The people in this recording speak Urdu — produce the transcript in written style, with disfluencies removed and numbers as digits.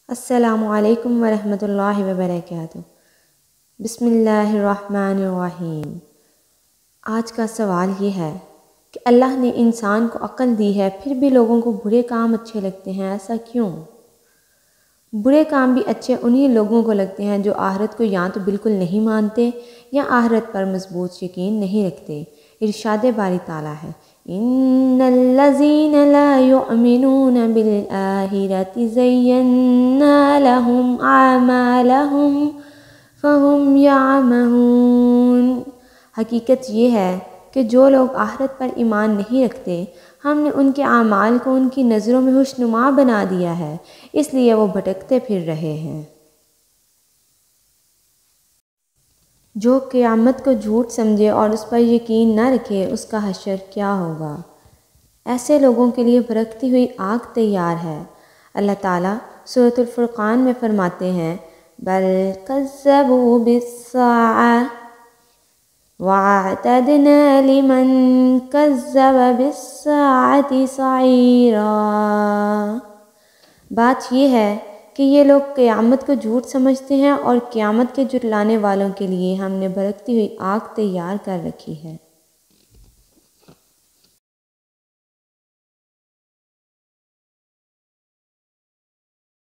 السلام علیکم ورحمۃ اللہ وبرکاتہ۔ بسم اللہ الرحمن الرحیم۔ آج کا سوال یہ ہے کہ اللہ نے انسان کو عقل دی ہے، پھر بھی لوگوں کو برے کام اچھے لگتے ہیں، ایسا کیوں؟ برے کام بھی اچھے انہی لوگوں کو لگتے ہیں جو آخرت کو یا تو بالکل نہیں مانتے یا آخرت پر مضبوط یقین نہیں رکھتے۔ ارشاد باری تعالیٰ ہے، ان الذین لا یؤمنون بالآخرۃ زینا لهم اعمالهم فهم یعمہون۔ حقیقت یہ ہے کہ جو لوگ آخرت پر ایمان نہیں رکھتے، ہم نے ان کے اعمال کو ان کی نظروں میں خوشنما بنا دیا ہے، اس لیے وہ بھٹکتے پھر رہے ہیں۔ جو قیامت کو جھوٹ سمجھے اور اس پر یقین نہ رکھے، اس کا حشر کیا ہوگا؟ ایسے لوگوں کے لیے بھڑکتی ہوئی آگ تیار ہے۔ اللہ تعالیٰ سورۃ الفرقان میں فرماتے ہیں، بل کذبوا بالساعۃ وَأَعْتَدْنَا لِمَنْ كَذَّبَ بِالسَّاعَةِ سَعِيرًا۔ بات یہ ہے کہ یہ لوگ قیامت کو جھوٹ سمجھتے ہیں اور قیامت کے جھٹلانے والوں کے لیے ہم نے بھڑکتی ہوئی آگ تیار کر رکھی ہے۔